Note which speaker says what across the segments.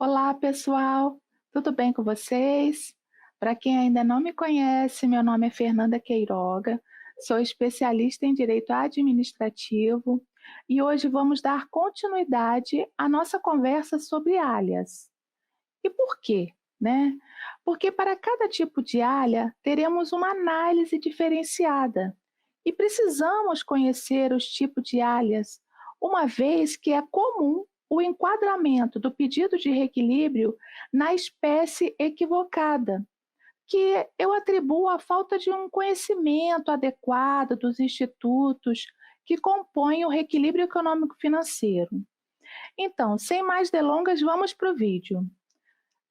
Speaker 1: Olá, pessoal. Tudo bem com vocês? Para quem ainda não me conhece, meu nome é Fernanda Queiroga, sou especialista em direito administrativo e hoje vamos dar continuidade à nossa conversa sobre alhas. E por quê? Né? Porque para cada tipo de alha teremos uma análise diferenciada e precisamos conhecer os tipos de alhas, uma vez que é comum o enquadramento do pedido de reequilíbrio na espécie equivocada, que eu atribuo à falta de um conhecimento adequado dos institutos que compõem o reequilíbrio econômico-financeiro. Então, sem mais delongas, vamos para o vídeo.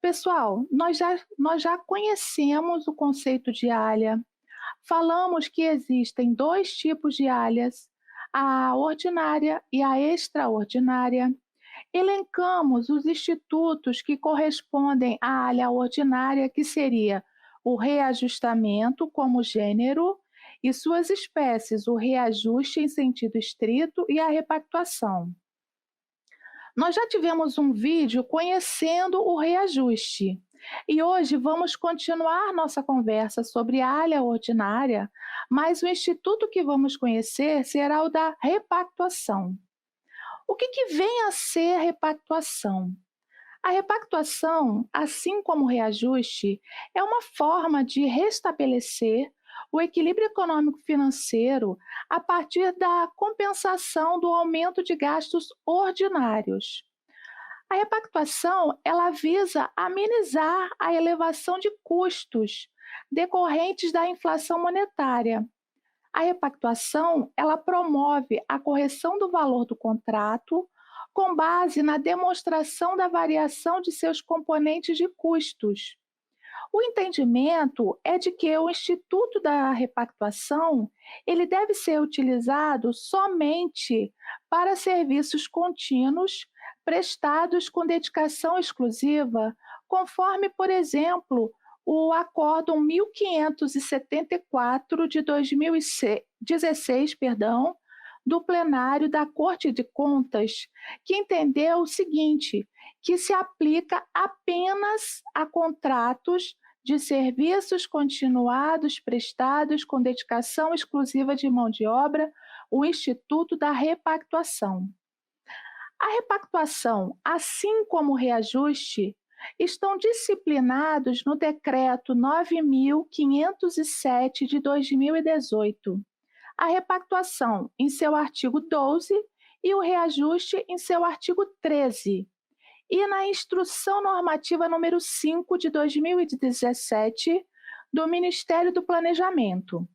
Speaker 1: Pessoal, nós já conhecemos o conceito de alha, falamos que existem dois tipos de alhas, a ordinária e a extraordinária. Elencamos os institutos que correspondem à alha ordinária, que seria o reajustamento como gênero, e suas espécies, o reajuste em sentido estrito e a repactuação. Nós já tivemos um vídeo conhecendo o reajuste e hoje vamos continuar nossa conversa sobre a alha ordinária, mas o instituto que vamos conhecer será o da repactuação. O que vem a ser a repactuação? A repactuação, assim como o reajuste, é uma forma de restabelecer o equilíbrio econômico-financeiro a partir da compensação do aumento de gastos ordinários. A repactuação, ela visa amenizar a elevação de custos decorrentes da inflação monetária. A repactuação, ela promove a correção do valor do contrato com base na demonstração da variação de seus componentes de custos. O entendimento é de que o instituto da repactuação, ele deve ser utilizado somente para serviços contínuos prestados com dedicação exclusiva, conforme, por exemplo, o Acórdão 1574 de 2016, do plenário da Corte de Contas, que entendeu o seguinte, que se aplica apenas a contratos de serviços continuados prestados com dedicação exclusiva de mão de obra, o Instituto da Repactuação. A repactuação, assim como o reajuste, estão disciplinados no Decreto 9.507 de 2018. A repactuação em seu artigo 12 e o reajuste em seu artigo 13. E na Instrução Normativa número 5 de 2017 do Ministério do Planejamento,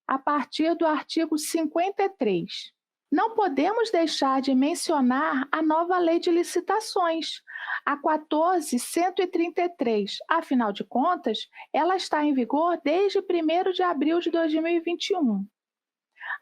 Speaker 1: a partir do artigo 53. Não podemos deixar de mencionar a nova Lei de Licitações, a 14.133. Afinal de contas, ela está em vigor desde 1º de abril de 2021.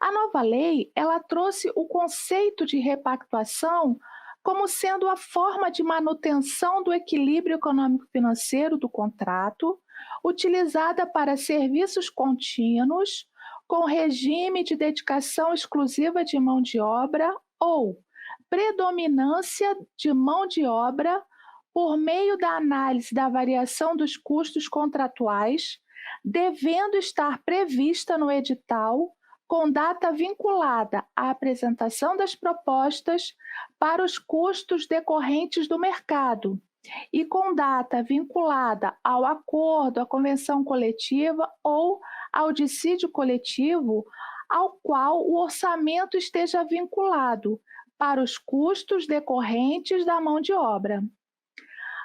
Speaker 1: A nova lei, ela trouxe o conceito de repactuação como sendo a forma de manutenção do equilíbrio econômico-financeiro do contrato, utilizada para serviços contínuos, com regime de dedicação exclusiva de mão de obra ou predominância de mão de obra por meio da análise da variação dos custos contratuais, devendo estar prevista no edital com data vinculada à apresentação das propostas para os custos decorrentes do mercado e com data vinculada ao acordo, à convenção coletiva ou ao dissídio coletivo, ao qual o orçamento esteja vinculado para os custos decorrentes da mão de obra.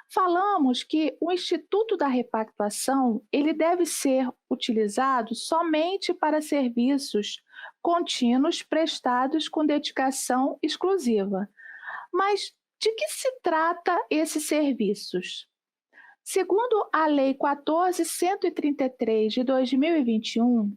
Speaker 1: Falamos que o Instituto da Repactuação, ele deve ser utilizado somente para serviços contínuos prestados com dedicação exclusiva. Mas de que se trata esses serviços? Segundo a Lei 14.133 de 2021,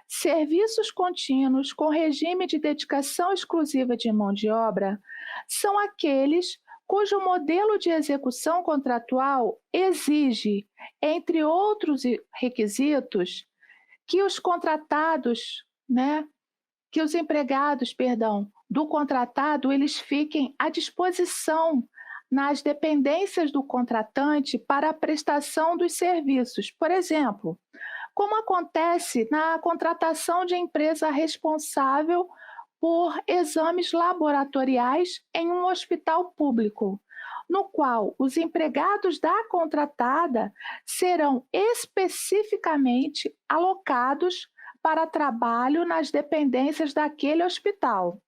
Speaker 1: serviços contínuos com regime de dedicação exclusiva de mão de obra são aqueles cujo modelo de execução contratual exige, entre outros requisitos, que os contratados, que os empregados, do contratado, eles fiquem à disposição nas dependências do contratante para a prestação dos serviços. Por exemplo, como acontece na contratação de empresa responsável por exames laboratoriais em um hospital público, no qual os empregados da contratada serão especificamente alocados para trabalho nas dependências daquele hospital.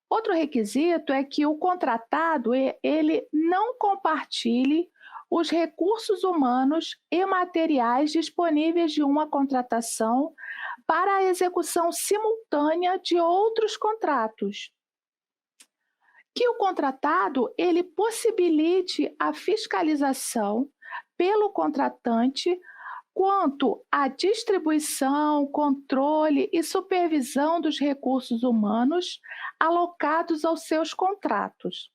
Speaker 1: Outro requisito é que o contratado ele não compartilhe os recursos humanos e materiais disponíveis de uma contratação para a execução simultânea de outros contratos. Que o contratado ele possibilite a fiscalização pelo contratante quanto à distribuição, controle e supervisão dos recursos humanos alocados aos seus contratos.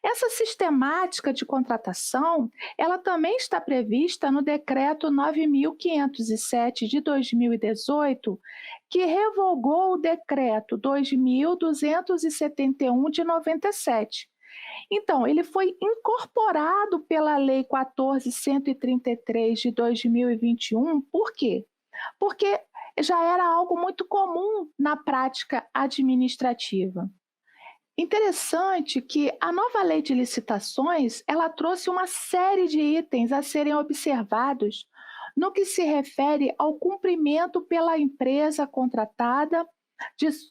Speaker 1: Essa sistemática de contratação, ela também está prevista no Decreto 9.507 de 2018, que revogou o Decreto 2.271 de 97. Então, ele foi incorporado pela Lei 14.133 de 2021, por quê? Porque já era algo muito comum na prática administrativa. Interessante que a nova lei de licitações, ela trouxe uma série de itens a serem observados no que se refere ao cumprimento pela empresa contratada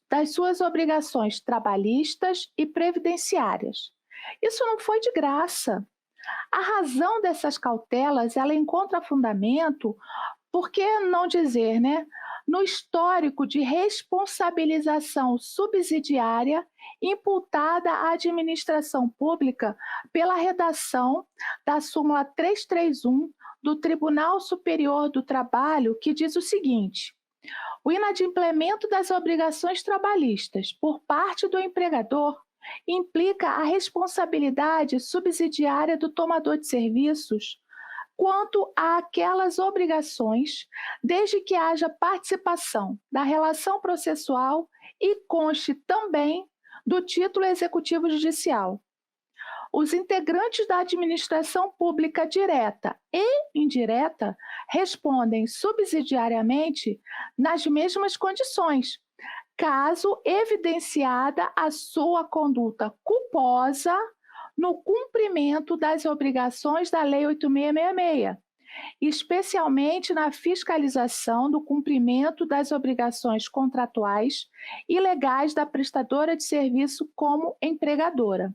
Speaker 1: das suas obrigações trabalhistas e previdenciárias. Isso não foi de graça. A razão dessas cautelas, ela encontra fundamento, por que não dizer, né? No histórico de responsabilização subsidiária imputada à administração pública pela redação da súmula 331 do Tribunal Superior do Trabalho, que diz o seguinte: o inadimplemento das obrigações trabalhistas por parte do empregador implica a responsabilidade subsidiária do tomador de serviços quanto àquelas obrigações, desde que haja participação da relação processual e conste também do título executivo judicial. Os integrantes da administração pública direta e indireta respondem subsidiariamente nas mesmas condições, caso evidenciada a sua conduta culposa no cumprimento das obrigações da Lei 8.666, especialmente na fiscalização do cumprimento das obrigações contratuais e legais da prestadora de serviço como empregadora.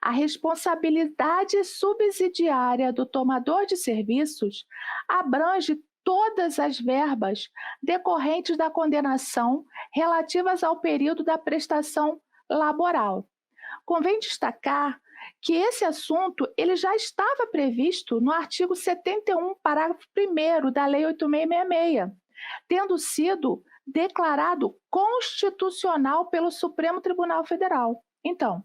Speaker 1: A responsabilidade subsidiária do tomador de serviços abrange todas as verbas decorrentes da condenação relativas ao período da prestação laboral. Convém destacar que esse assunto ele já estava previsto no artigo 71, parágrafo 1º da Lei 8.666, tendo sido declarado constitucional pelo Supremo Tribunal Federal. Então,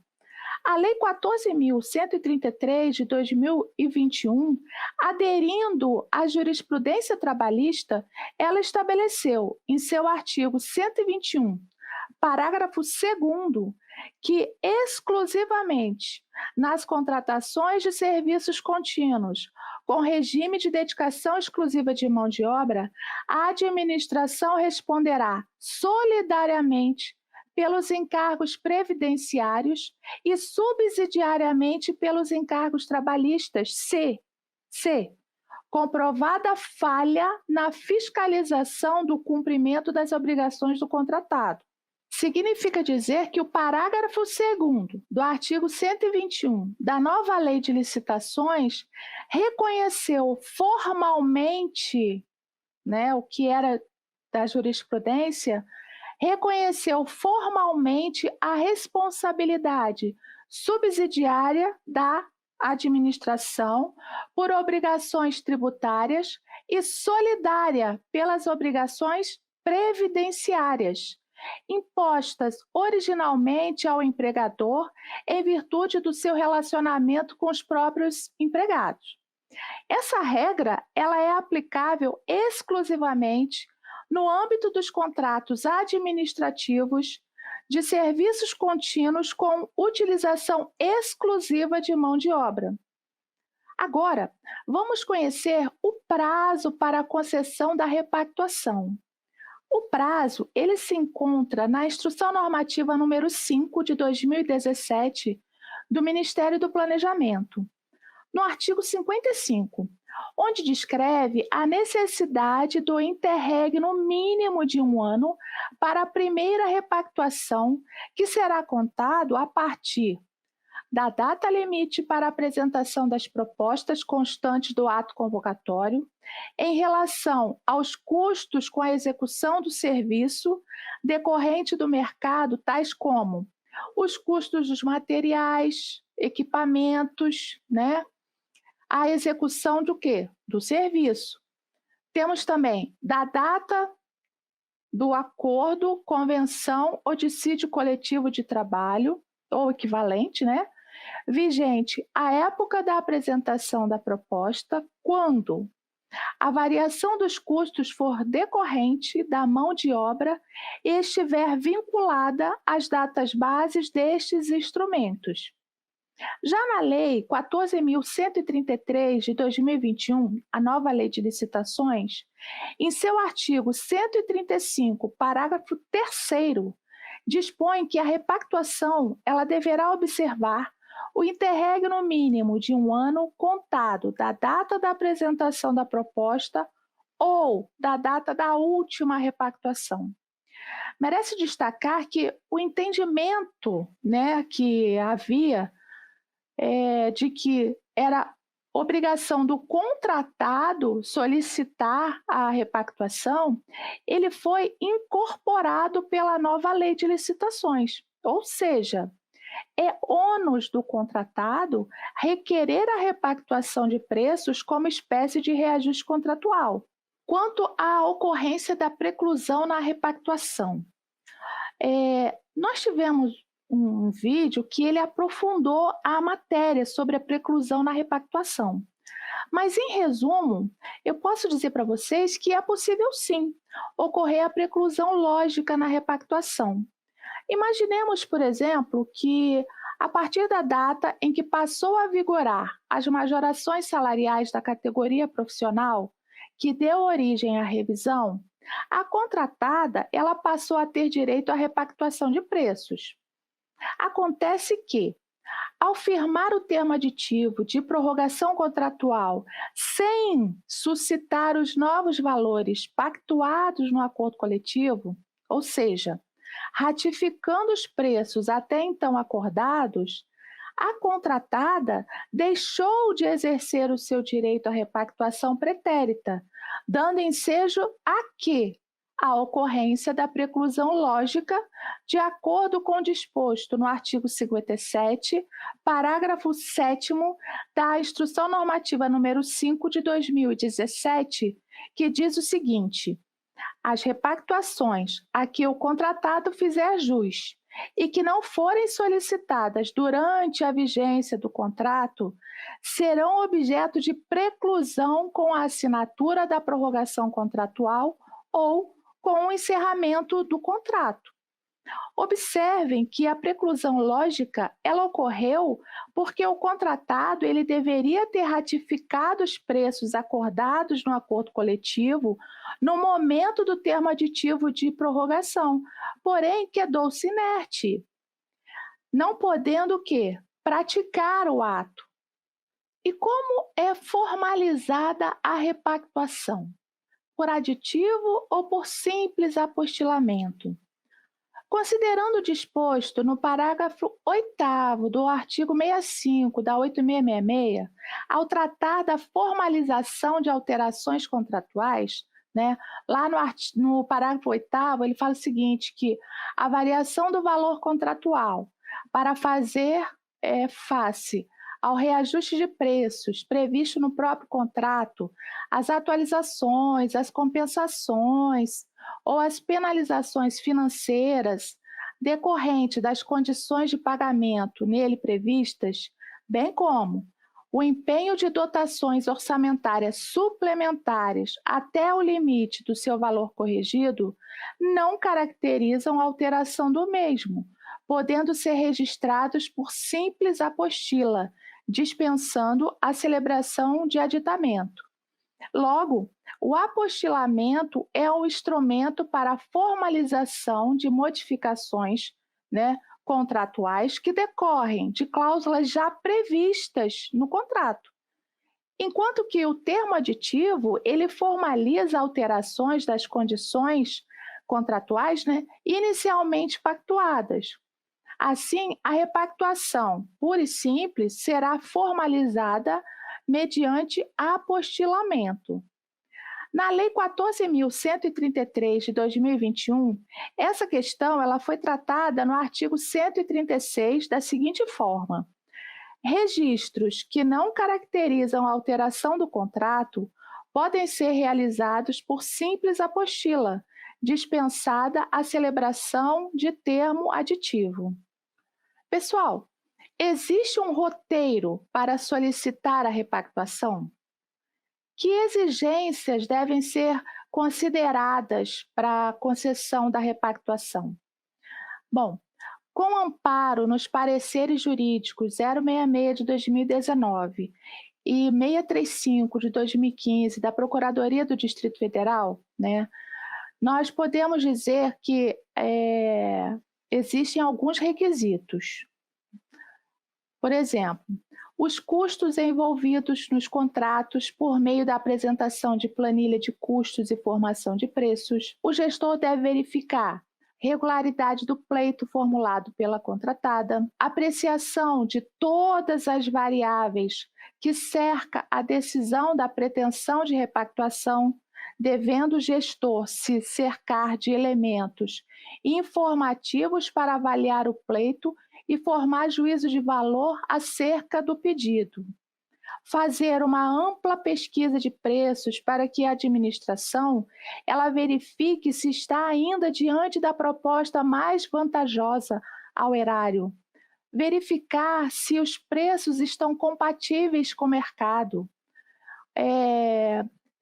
Speaker 1: a Lei 14.133 de 2021, aderindo à jurisprudência trabalhista, ela estabeleceu em seu artigo 121, parágrafo 2º, que exclusivamente nas contratações de serviços contínuos, com regime de dedicação exclusiva de mão de obra, a administração responderá solidariamente pelos encargos previdenciários e subsidiariamente pelos encargos trabalhistas, se comprovada falha na fiscalização do cumprimento das obrigações do contratado. Significa dizer que o parágrafo 2º do artigo 121 da nova Lei de Licitações reconheceu formalmente, né, o que era da jurisprudência, reconheceu formalmente a responsabilidade subsidiária da administração por obrigações tributárias e solidária pelas obrigações previdenciárias, impostas originalmente ao empregador em virtude do seu relacionamento com os próprios empregados. Essa regra ela é aplicável exclusivamente no âmbito dos contratos administrativos de serviços contínuos com utilização exclusiva de mão de obra. Agora, vamos conhecer o prazo para a concessão da repactuação. O prazo, ele se encontra na Instrução Normativa número 5 de 2017 do Ministério do Planejamento, no artigo 55, onde descreve a necessidade do interregno mínimo de 1 ano para a primeira repactuação, que será contado a partir da data limite para a apresentação das propostas constantes do ato convocatório, em relação aos custos com a execução do serviço decorrente do mercado, tais como os custos dos materiais, equipamentos, né? A execução do quê? Do serviço. Temos também da data do acordo, convenção ou dissídio coletivo de trabalho, ou equivalente, né? Vigente à época da apresentação da proposta, quando a variação dos custos for decorrente da mão de obra e estiver vinculada às datas bases destes instrumentos. Já na Lei 14.133 de 2021, a nova Lei de Licitações, em seu artigo 135, parágrafo 3º, dispõe que a repactuação ela deverá observar o interregno mínimo de 1 ano contado da data da apresentação da proposta ou da data da última repactuação. Merece destacar que o entendimento, né, que havia de que era obrigação do contratado solicitar a repactuação, ele foi incorporado pela nova Lei de Licitações, ou seja, é ônus do contratado requerer a repactuação de preços como espécie de reajuste contratual. Quanto à ocorrência da preclusão na repactuação, nós tivemos um vídeo que ele aprofundou a matéria sobre a preclusão na repactuação. Mas, em resumo, eu posso dizer para vocês que é possível sim ocorrer a preclusão lógica na repactuação. Imaginemos, por exemplo, que a partir da data em que passou a vigorar as majorações salariais da categoria profissional, que deu origem à revisão, a contratada ela passou a ter direito à repactuação de preços. Acontece que, ao firmar o termo aditivo de prorrogação contratual sem suscitar os novos valores pactuados no acordo coletivo, ou seja, ratificando os preços até então acordados, a contratada deixou de exercer o seu direito à repactuação pretérita, dando ensejo a quê? A ocorrência da preclusão lógica, de acordo com o disposto no artigo 57, parágrafo 7º da Instrução Normativa número 5 de 2017, que diz o seguinte: as repactuações a que o contratado fizer jus e que não forem solicitadas durante a vigência do contrato, serão objeto de preclusão com a assinatura da prorrogação contratual ou com o encerramento do contrato. Observem que a preclusão lógica ela ocorreu porque o contratado ele deveria ter ratificado os preços acordados no acordo coletivo no momento do termo aditivo de prorrogação, porém quedou-se inerte, não podendo o quê? Praticar o ato. E como é formalizada a repactuação? Por aditivo ou por simples apostilamento? Considerando o disposto no parágrafo 8º do artigo 65 da 8666, ao tratar da formalização de alterações contratuais, né, lá no parágrafo 8º, ele fala o seguinte, que a variação do valor contratual para fazer face ao reajuste de preços previsto no próprio contrato, as atualizações, as compensações ou as penalizações financeiras decorrentes das condições de pagamento nele previstas, bem como O empenho de dotações orçamentárias suplementares até o limite do seu valor corrigido não caracterizam alteração do mesmo, podendo ser registrados por simples apostila, dispensando a celebração de aditamento. Logo, o apostilamento é um instrumento para a formalização de modificações, né, contratuais que decorrem de cláusulas já previstas no contrato. Enquanto que o termo aditivo, ele formaliza alterações das condições contratuais, né, inicialmente pactuadas. Assim, a repactuação pura e simples será formalizada mediante apostilamento. Na Lei 14.133 de 2021, essa questão ela foi tratada no artigo 136 da seguinte forma: registros que não caracterizam a alteração do contrato podem ser realizados por simples apostila, dispensada a celebração de termo aditivo. Pessoal, existe um roteiro para solicitar a repactuação? Que exigências devem ser consideradas para a concessão da repactuação? Bom, com amparo nos pareceres jurídicos 066 de 2019 e 635 de 2015 da Procuradoria do Distrito Federal, né, nós podemos dizer que existem alguns requisitos. Por exemplo, os custos envolvidos nos contratos por meio da apresentação de planilha de custos e formação de preços. O gestor deve verificar regularidade do pleito formulado pela contratada, apreciação de todas as variáveis que cerca a decisão da pretensão de repactuação, devendo o gestor se cercar de elementos informativos para avaliar o pleito e formar juízo de valor acerca do pedido. Fazer uma ampla pesquisa de preços para que a administração ela verifique se está ainda diante da proposta mais vantajosa ao erário. Verificar se os preços estão compatíveis com o mercado.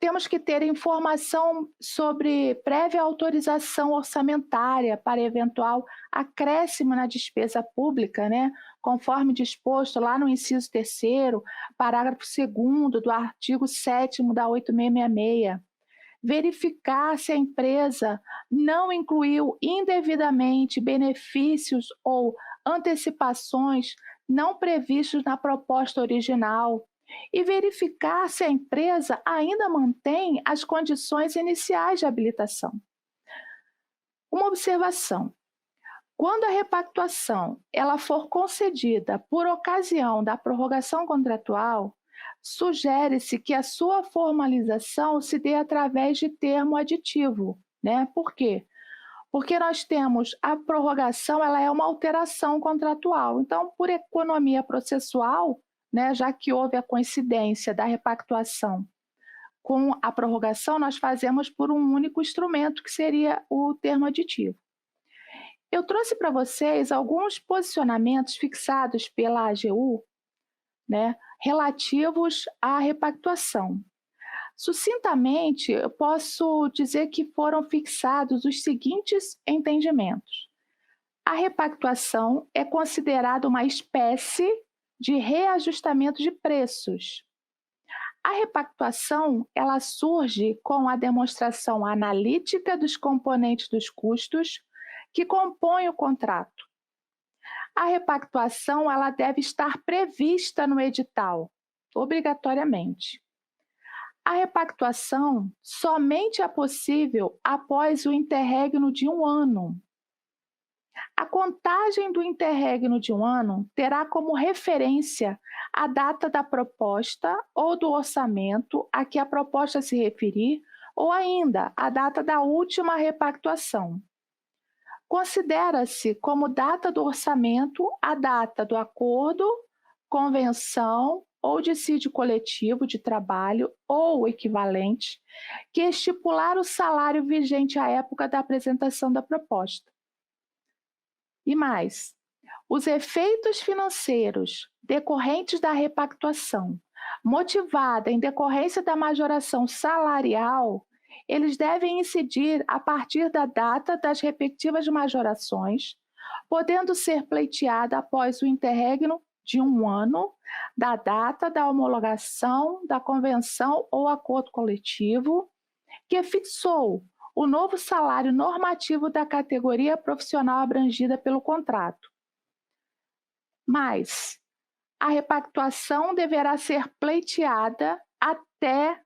Speaker 1: Temos que ter informação sobre prévia autorização orçamentária para eventual acréscimo na despesa pública, né? Conforme disposto lá no inciso 3º, parágrafo 2º do artigo 7º da 8666. Verificar se a empresa não incluiu indevidamente benefícios ou antecipações não previstos na proposta original, e verificar se a empresa ainda mantém as condições iniciais de habilitação. Uma observação: quando a repactuação ela for concedida por ocasião da prorrogação contratual, sugere-se que a sua formalização se dê através de termo aditivo, né? Por quê? Porque nós temos a prorrogação, ela é uma alteração contratual. Então, por economia processual, né, já que houve a coincidência da repactuação com a prorrogação, nós fazemos por um único instrumento, que seria o termo aditivo. Eu trouxe para vocês alguns posicionamentos fixados pela AGU, né, relativos à repactuação. Sucintamente, eu posso dizer que foram fixados os seguintes entendimentos. A repactuação é considerada uma espécie de reajustamento de preços. A repactuação, ela surge com a demonstração analítica dos componentes dos custos que compõem o contrato. A repactuação, ela deve estar prevista no edital, obrigatoriamente. A repactuação somente é possível após o interregno de 1 ano. A contagem do interregno de 1 ano terá como referência a data da proposta ou do orçamento a que a proposta se referir, ou ainda a data da última repactuação. Considera-se como data do orçamento a data do acordo, convenção ou dissídio coletivo de trabalho ou equivalente que estipular o salário vigente à época da apresentação da proposta. E mais, os efeitos financeiros decorrentes da repactuação, motivada em decorrência da majoração salarial, eles devem incidir a partir da data das respectivas majorações, podendo ser pleiteada após o interregno de 1 ano da data da homologação da convenção ou acordo coletivo que fixou o novo salário normativo da categoria profissional abrangida pelo contrato. Mas a repactuação deverá ser pleiteada até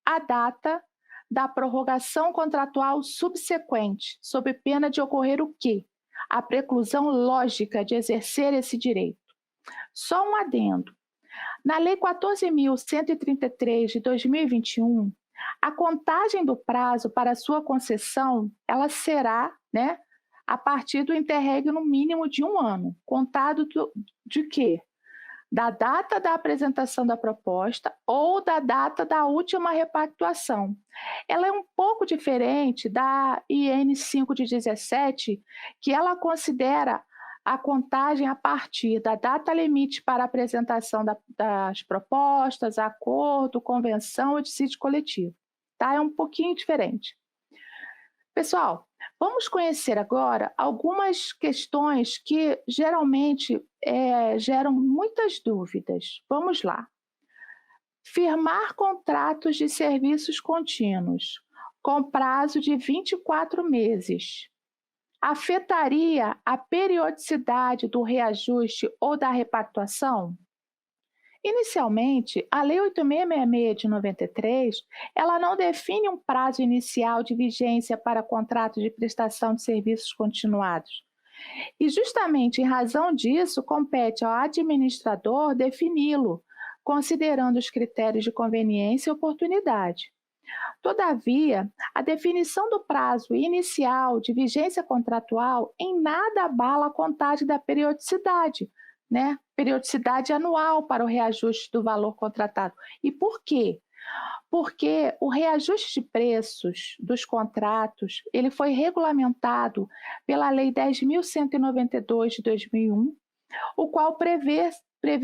Speaker 1: a data da prorrogação contratual subsequente, sob pena de ocorrer o quê? A preclusão lógica de exercer esse direito. Só um adendo. Na Lei 14.133 de 2021, a contagem do prazo para sua concessão, ela será, a partir do interregno mínimo de 1 ano, contado de quê? Da data da apresentação da proposta ou da data da última repactuação. Ela é um pouco diferente da IN 5 de 17, que ela considera a contagem a partir da data limite para apresentação das propostas, acordo, convenção ou dissídio coletivo. Tá? É um pouquinho diferente. Pessoal, vamos conhecer agora algumas questões que geralmente geram muitas dúvidas. Vamos lá. Firmar contratos de serviços contínuos com prazo de 24 meses afetaria a periodicidade do reajuste ou da repactuação? Inicialmente, a Lei 8666 de 93, ela não define um prazo inicial de vigência para contrato de prestação de serviços continuados. E justamente em razão disso, compete ao administrador defini-lo, considerando os critérios de conveniência e oportunidade. Todavia, a definição do prazo inicial de vigência contratual em nada abala a contagem da periodicidade, periodicidade anual para o reajuste do valor contratado. E por quê? Porque o reajuste de preços dos contratos, ele foi regulamentado pela Lei 10.192 de 2001, o qual prevê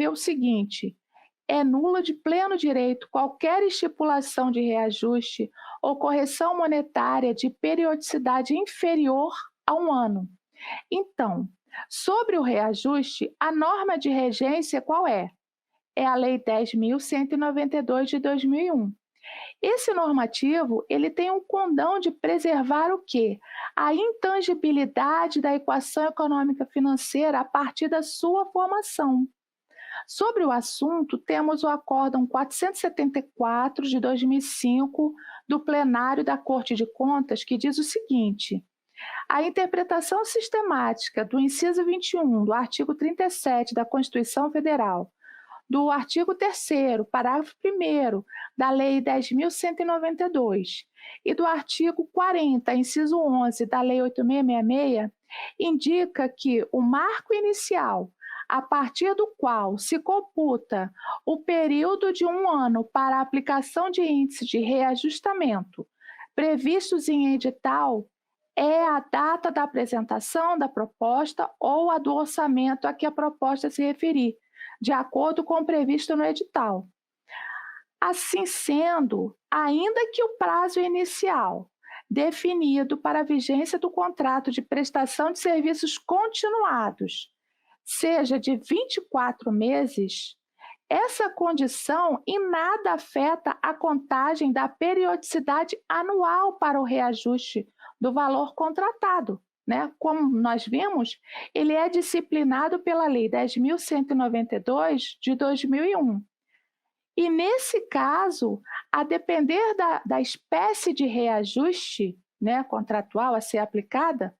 Speaker 1: o seguinte: é nula de pleno direito qualquer estipulação de reajuste ou correção monetária de periodicidade inferior a 1 ano. Então, sobre o reajuste, a norma de regência qual é? É a Lei 10.192 de 2001. Esse normativo, ele tem um condão de preservar o quê? A intangibilidade da equação econômica financeira a partir da sua formação. Sobre o assunto, temos o Acórdão 474 de 2005 do plenário da Corte de Contas, que diz o seguinte: a interpretação sistemática do inciso 21 do artigo 37 da Constituição Federal, do artigo 3º, parágrafo 1º da Lei 10.192 e do artigo 40, inciso 11 da Lei 8666, indica que o marco inicial a partir do qual se computa o período de 1 ano para a aplicação de índice de reajustamento previstos em edital é a data da apresentação da proposta ou a do orçamento a que a proposta se referir, de acordo com o previsto no edital. Assim sendo, ainda que o prazo inicial definido para a vigência do contrato de prestação de serviços continuados seja de 24 meses, essa condição em nada afeta a contagem da periodicidade anual para o reajuste do valor contratado. Como nós vimos, ele é disciplinado pela Lei 10.192 de 2001. E nesse caso, a depender da espécie de reajuste contratual a ser aplicada,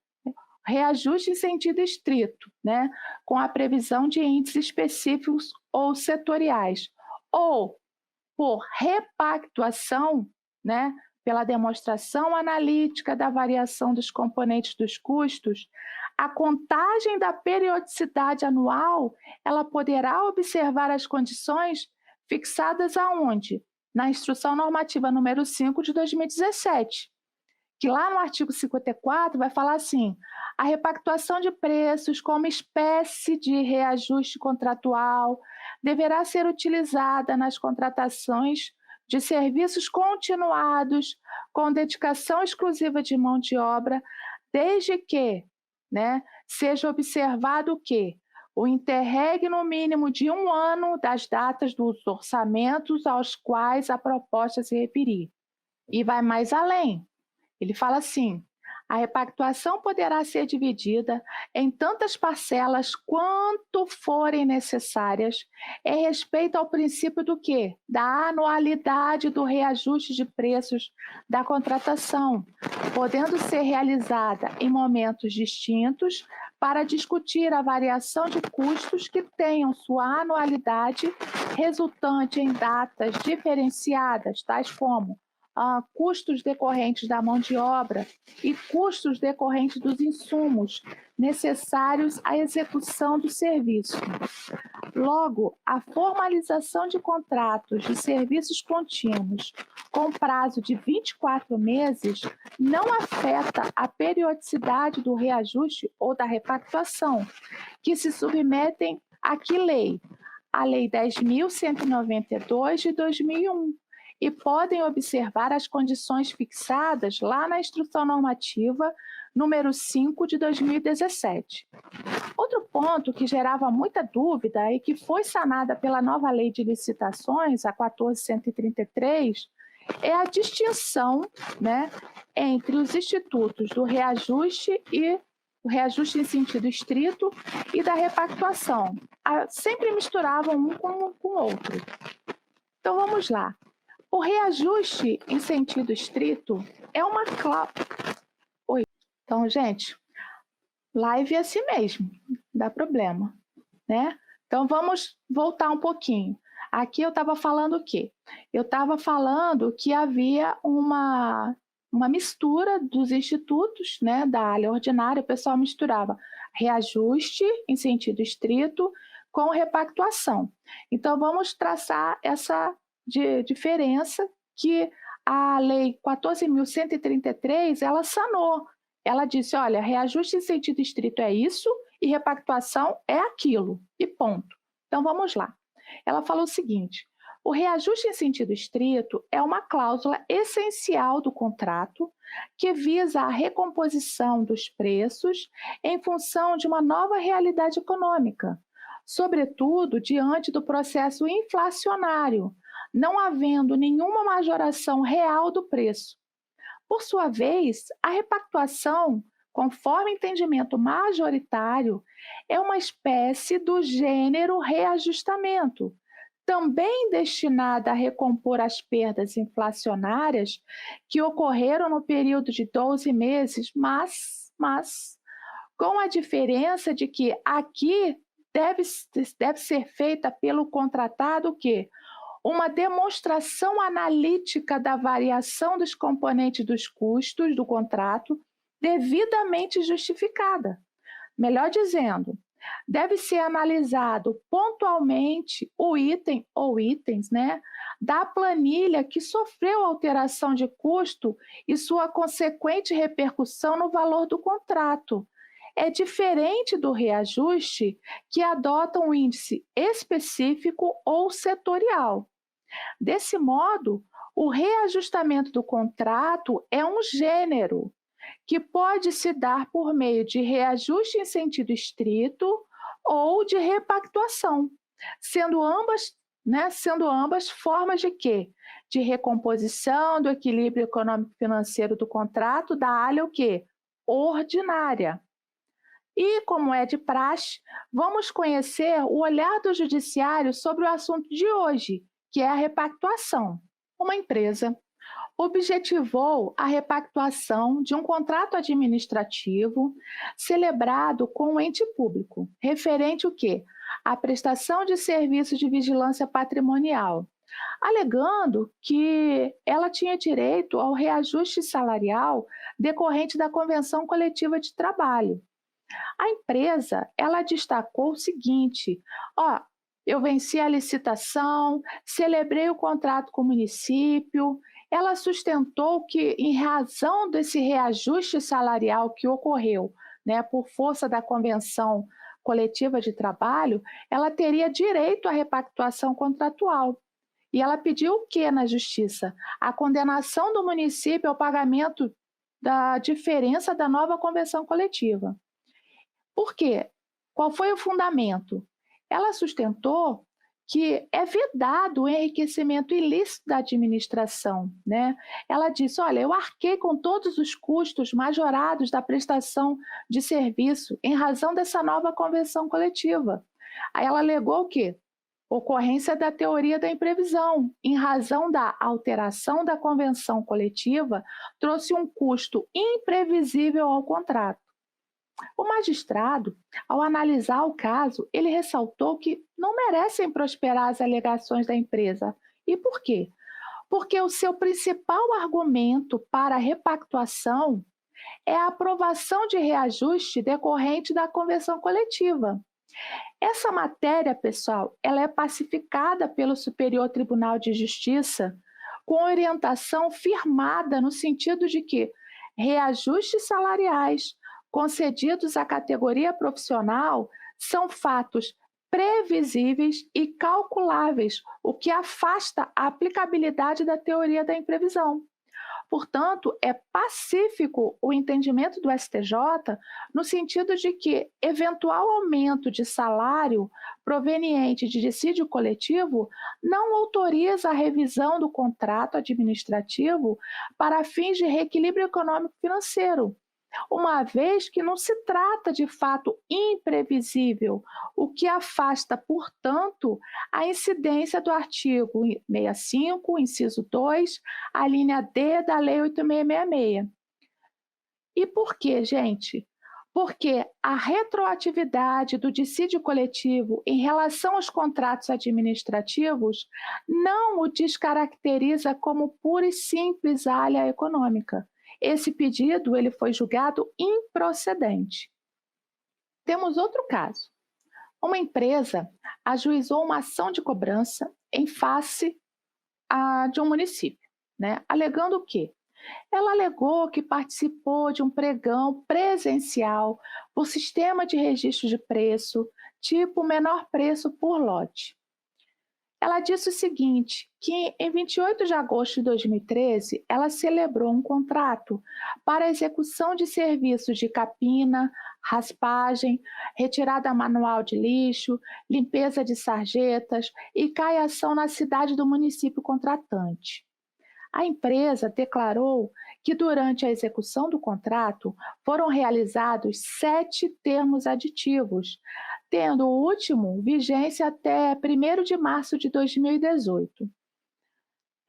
Speaker 1: reajuste em sentido estrito, com a previsão de índices específicos ou setoriais, ou por repactuação, pela demonstração analítica da variação dos componentes dos custos, a contagem da periodicidade anual, ela poderá observar as condições fixadas aonde? Na Instrução Normativa número 5 de 2017, que lá no artigo 54 vai falar assim: a repactuação de preços como espécie de reajuste contratual deverá ser utilizada nas contratações de serviços continuados com dedicação exclusiva de mão de obra, desde que, né, seja observado que o interregno mínimo de 1 ano das datas dos orçamentos aos quais a proposta se referir. E vai mais além. Ele fala assim: a repactuação poderá ser dividida em tantas parcelas quanto forem necessárias, em respeito ao princípio do quê? Da anualidade do reajuste de preços da contratação, podendo ser realizada em momentos distintos para discutir a variação de custos que tenham sua anualidade resultante em datas diferenciadas, tais como custos decorrentes da mão de obra e custos decorrentes dos insumos necessários à execução do serviço. Logo, a formalização de contratos de serviços contínuos com prazo de 24 meses não afeta a periodicidade do reajuste ou da repactuação, que se submetem a que lei? A Lei 10.192 de 2001, e podem observar as condições fixadas lá na Instrução Normativa número 5 de 2017. Outro ponto que gerava muita dúvida e que foi sanada pela nova Lei de Licitações, a 14.133, é a distinção, né, entre os institutos do reajuste e o reajuste em sentido estrito e da repactuação. Sempre misturavam um com o outro. Então vamos lá. O reajuste em sentido estrito é uma cláusula. Oi. Então, gente, live é assim mesmo, dá problema, né? Então vamos voltar um pouquinho. Aqui eu estava falando o quê? Eu estava falando que havia uma mistura dos institutos, né, da área ordinária, o pessoal misturava reajuste em sentido estrito com repactuação. Então vamos traçar essa diferença que a Lei 14.133 ela sanou. Ela disse: olha, reajuste em sentido estrito é isso e repactuação é aquilo, e ponto. Então vamos lá. Ela falou o seguinte: o reajuste em sentido estrito é uma cláusula essencial do contrato que visa a recomposição dos preços em função de uma nova realidade econômica, sobretudo diante do processo inflacionário, não havendo nenhuma majoração real do preço. Por sua vez, a repactuação, conforme entendimento majoritário, é uma espécie do gênero reajustamento, também destinada a recompor as perdas inflacionárias que ocorreram no período de 12 meses, mas com a diferença de que aqui deve ser feita pelo contratado o quê? Uma demonstração analítica da variação dos componentes dos custos do contrato devidamente justificada. Melhor dizendo, deve ser analisado pontualmente o item ou itens, né, da planilha que sofreu alteração de custo e sua consequente repercussão no valor do contrato. É diferente do reajuste, que adota um índice específico ou setorial. Desse modo, o reajustamento do contrato é um gênero que pode se dar por meio de reajuste em sentido estrito ou de repactuação, sendo ambas formas de quê? De recomposição do equilíbrio econômico-financeiro do contrato da área o quê? Ordinária. E, como é de praxe, vamos conhecer o olhar do judiciário sobre o assunto de hoje, que é a repactuação. Uma empresa objetivou a repactuação de um contrato administrativo celebrado com um ente público, referente o quê? À prestação de serviço de vigilância patrimonial, alegando que ela tinha direito ao reajuste salarial decorrente da Convenção Coletiva de Trabalho. A empresa, ela destacou o seguinte: eu venci a licitação, celebrei o contrato com o município ela sustentou que, em razão desse reajuste salarial que ocorreu, né, por força da convenção coletiva de trabalho, ela teria direito à repactuação contratual. E ela pediu o que na justiça? A condenação do município ao pagamento da diferença da nova convenção coletiva. Por quê? Qual foi o fundamento? Ela sustentou que é vedado o enriquecimento ilícito da administração, né? Ela disse: olha, eu arquei com todos os custos majorados da prestação de serviço em razão dessa nova convenção coletiva. Aí ela alegou o quê? Ocorrência da teoria da imprevisão, em razão da alteração da convenção coletiva, trouxe um custo imprevisível ao contrato. O magistrado, ao analisar o caso, ele ressaltou que não merecem prosperar as alegações da empresa. E por quê? Porque o seu principal argumento para a repactuação é a aprovação de reajuste decorrente da convenção coletiva. Essa matéria, pessoal, ela é pacificada pelo Superior Tribunal de Justiça com orientação firmada no sentido de que reajustes salariais concedidos à categoria profissional são fatos previsíveis e calculáveis, o que afasta a aplicabilidade da teoria da imprevisão. Portanto, é pacífico o entendimento do STJ no sentido de que eventual aumento de salário proveniente de dissídio coletivo não autoriza a revisão do contrato administrativo para fins de reequilíbrio econômico-financeiro, uma vez que não se trata de fato imprevisível, o que afasta, portanto, a incidência do artigo 65, inciso 2, a linha D da Lei 8666. E por quê, gente? Porque a retroatividade do dissídio coletivo em relação aos contratos administrativos não o descaracteriza como pura e simples alha econômica. Esse pedido ele foi julgado improcedente. Temos outro caso. Uma empresa ajuizou uma ação de cobrança em face de um município, né? Alegando o quê? Ela alegou que participou de um pregão presencial por sistema de registro de preço, tipo menor preço por lote. Ela disse o seguinte, que em 28 de agosto de 2013, ela celebrou um contrato para execução de serviços de capina, raspagem, retirada manual de lixo, limpeza de sarjetas e caiação na cidade do município contratante. A empresa declarou que durante a execução do contrato foram realizados 7 termos aditivos, tendo o último vigência até 1º de março de 2018.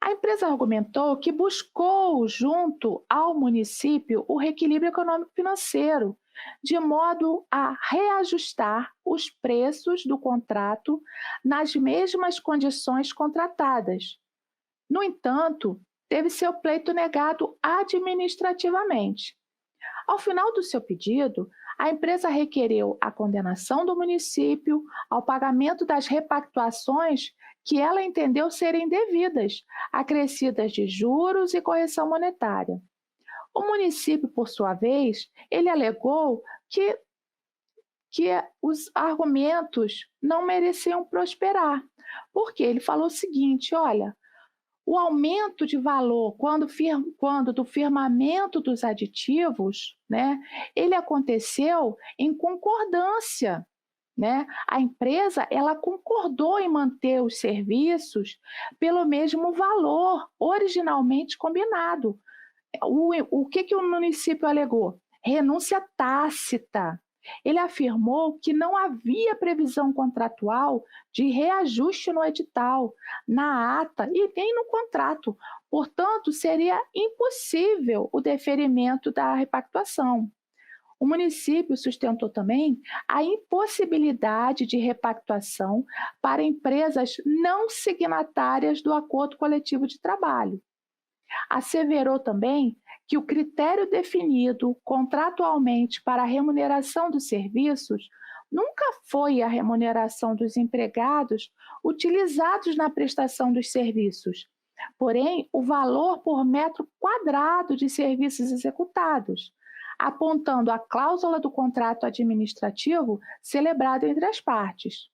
Speaker 1: A empresa argumentou que buscou, junto ao município, o reequilíbrio econômico-financeiro, de modo a reajustar os preços do contrato nas mesmas condições contratadas. No entanto, teve seu pleito negado administrativamente. Ao final do seu pedido, a empresa requereu a condenação do município ao pagamento das repactuações que ela entendeu serem devidas, acrescidas de juros e correção monetária. O município, por sua vez, ele alegou que os argumentos não mereciam prosperar, porque ele falou o seguinte, olha, o aumento de valor, quando do firmamento dos aditivos, né, ele aconteceu em concordância, né? A empresa ela concordou em manter os serviços pelo mesmo valor originalmente combinado. O que o município alegou? Renúncia tácita. Ele afirmou que não havia previsão contratual de reajuste no edital, na ata e nem no contrato. Portanto, seria impossível o deferimento da repactuação. O município sustentou também a impossibilidade de repactuação para empresas não signatárias do acordo coletivo de trabalho. Asseverou também que o critério definido contratualmente para a remuneração dos serviços nunca foi a remuneração dos empregados utilizados na prestação dos serviços, porém o valor por metro quadrado de serviços executados, apontando a cláusula do contrato administrativo celebrado entre as partes.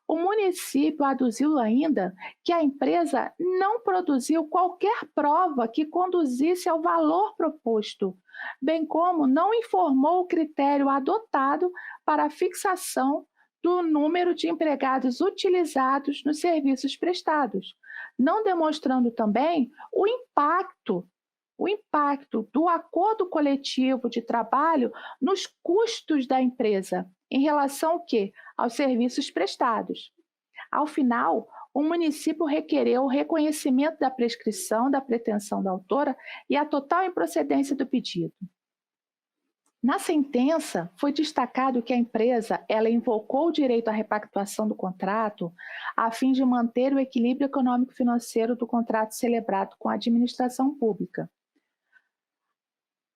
Speaker 1: O município aduziu ainda que a empresa não produziu qualquer prova que conduzisse ao valor proposto, bem como não informou o critério adotado para a fixação do número de empregados utilizados nos serviços prestados, não demonstrando também o impacto do acordo coletivo de trabalho nos custos da empresa, em relação ao quê? Aos serviços prestados. Ao final, o município requereu o reconhecimento da prescrição da pretensão da autora e a total improcedência do pedido. Na sentença, foi destacado que a empresa ela invocou o direito à repactuação do contrato a fim de manter o equilíbrio econômico-financeiro do contrato celebrado com a administração pública.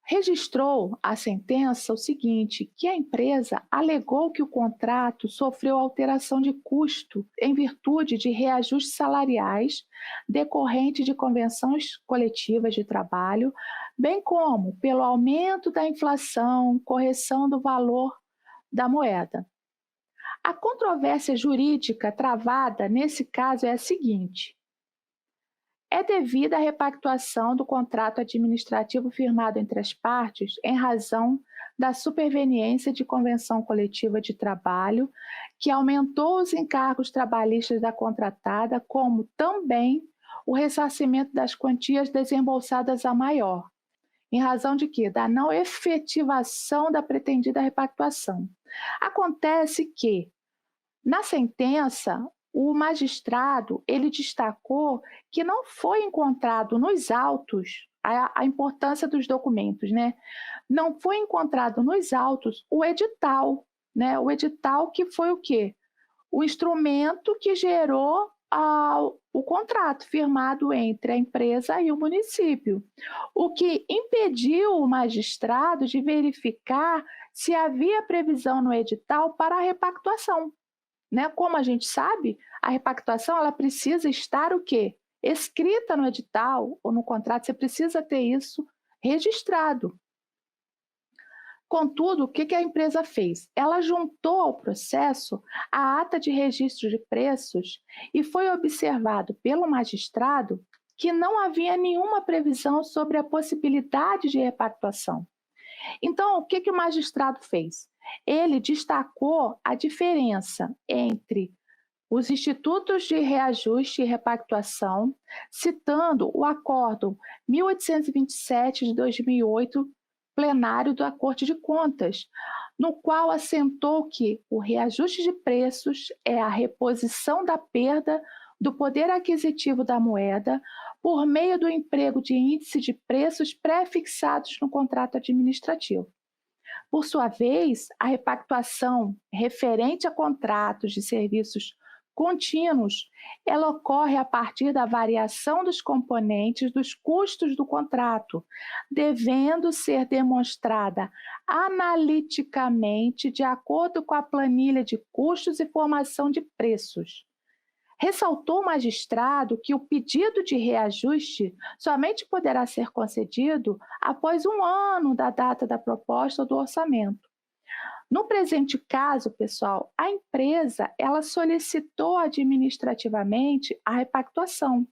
Speaker 1: Registrou a sentença o seguinte, que a empresa alegou que o contrato sofreu alteração de custo em virtude de reajustes salariais decorrente de convenções coletivas de trabalho, bem como pelo aumento da inflação, correção do valor da moeda. A controvérsia jurídica travada nesse caso é a seguinte: é devida à repactuação do contrato administrativo firmado entre as partes em razão da superveniência de convenção coletiva de trabalho, que aumentou os encargos trabalhistas da contratada, como também o ressarcimento das quantias desembolsadas a maior, em razão de quê? Da não efetivação da pretendida repactuação. Acontece que, na sentença, o magistrado ele destacou que não foi encontrado nos autos a importância dos documentos, né? Não foi encontrado nos autos o edital, né? O edital que foi o quê? O instrumento que gerou o contrato firmado entre a empresa e o município, o que impediu o magistrado de verificar se havia previsão no edital para a repactuação. Né? Como a gente sabe, a repactuação ela precisa estar o quê? Escrita no edital ou no contrato, você precisa ter isso registrado. Contudo, o que a empresa fez? Ela juntou ao processo a ata de registro de preços e foi observado pelo magistrado que não havia nenhuma previsão sobre a possibilidade de repactuação. Então, o que o magistrado fez? Ele destacou a diferença entre os institutos de reajuste e repactuação, citando o Acórdão 1827 de 2008, plenário da Corte de Contas, no qual assentou que o reajuste de preços é a reposição da perda do poder aquisitivo da moeda por meio do emprego de índice de preços pré-fixados no contrato administrativo. Por sua vez, a repactuação referente a contratos de serviços contínuos, ela ocorre a partir da variação dos componentes dos custos do contrato, devendo ser demonstrada analiticamente de acordo com a planilha de custos e formação de preços. Ressaltou o magistrado que o pedido de reajuste somente poderá ser concedido após 1 ano da data da proposta ou do orçamento. No presente caso, pessoal, a empresa ela solicitou administrativamente a repactuação.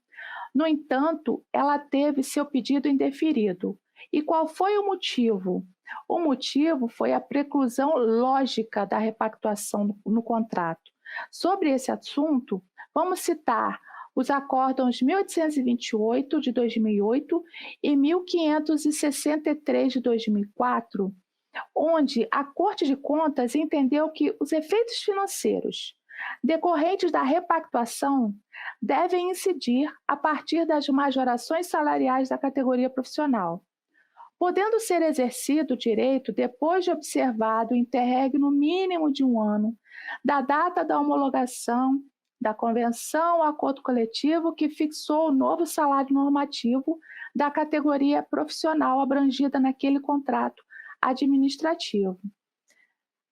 Speaker 1: No entanto, ela teve seu pedido indeferido. E qual foi o motivo? O motivo foi a preclusão lógica da repactuação no contrato. Sobre esse assunto, vamos citar os acórdãos 1828 de 2008 e 1563 de 2004, onde a Corte de Contas entendeu que os efeitos financeiros decorrentes da repactuação devem incidir a partir das majorações salariais da categoria profissional, podendo ser exercido o direito depois de observado o interregno mínimo de 1 ano da data da homologação da convenção ou acordo coletivo que fixou o novo salário normativo da categoria profissional abrangida naquele contrato administrativo.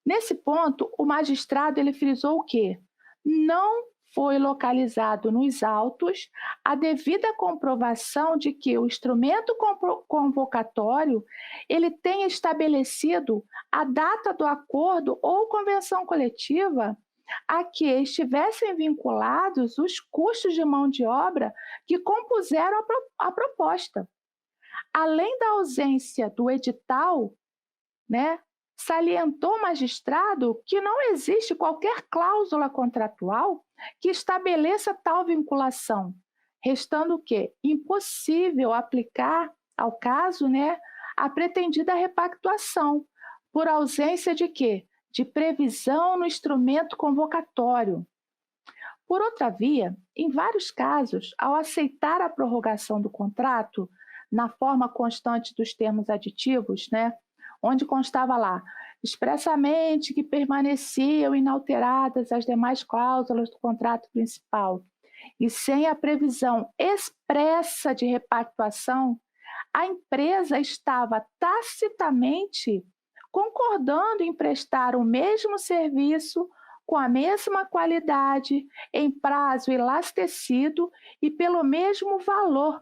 Speaker 1: Nesse ponto, o magistrado ele frisou o quê? Não foi localizado nos autos a devida comprovação de que o instrumento convocatório ele tenha estabelecido a data do acordo ou convenção coletiva a que estivessem vinculados os custos de mão de obra que compuseram a proposta. Além da ausência do edital, né, salientou o magistrado que não existe qualquer cláusula contratual que estabeleça tal vinculação, restando o quê? Impossível aplicar ao caso, né, a pretendida repactuação, por ausência de quê? De previsão no instrumento convocatório. Por outra via, em vários casos, ao aceitar a prorrogação do contrato, na forma constante dos termos aditivos, né, onde constava lá expressamente que permaneciam inalteradas as demais cláusulas do contrato principal, e sem a previsão expressa de repactuação, a empresa estava tacitamente concordando em prestar o mesmo serviço com a mesma qualidade, em prazo elastecido e pelo mesmo valor.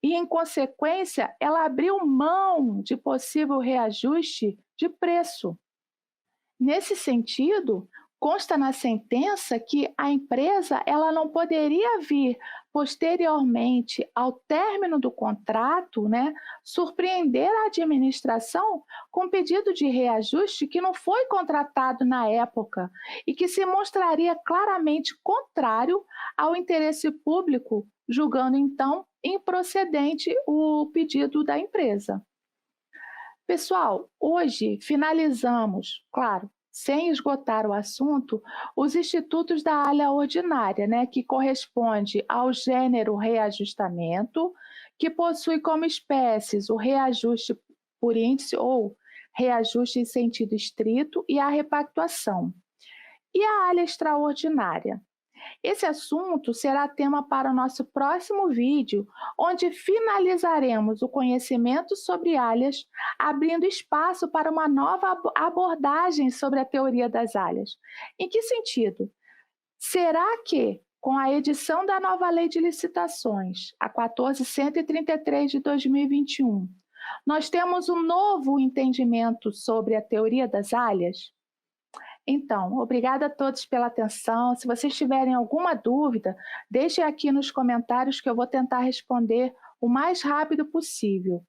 Speaker 1: E, em consequência, ela abriu mão de possível reajuste de preço. Nesse sentido, consta na sentença que a empresa ela não poderia vir posteriormente ao término do contrato, né, surpreender a administração com pedido de reajuste que não foi contratado na época e que se mostraria claramente contrário ao interesse público, julgando então improcedente o pedido da empresa. Pessoal, hoje finalizamos, claro, sem esgotar o assunto, os institutos da área ordinária, né, que corresponde ao gênero reajustamento, que possui como espécies o reajuste por índice ou reajuste em sentido estrito e a repactuação. E a área extraordinária? Esse assunto será tema para o nosso próximo vídeo, onde finalizaremos o conhecimento sobre alhas, abrindo espaço para uma nova abordagem sobre a teoria das alhas. Em que sentido? Será que, com a edição da nova Lei de Licitações, a 14.133 de 2021, nós temos um novo entendimento sobre a teoria das alhas? Então, obrigada a todos pela atenção. Se vocês tiverem alguma dúvida, deixem aqui nos comentários que eu vou tentar responder o mais rápido possível.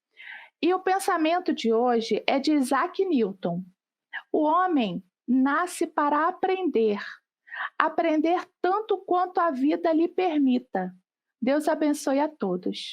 Speaker 1: E o pensamento de hoje é de Isaac Newton. O homem nasce para aprender, aprender tanto quanto a vida lhe permita. Deus abençoe a todos.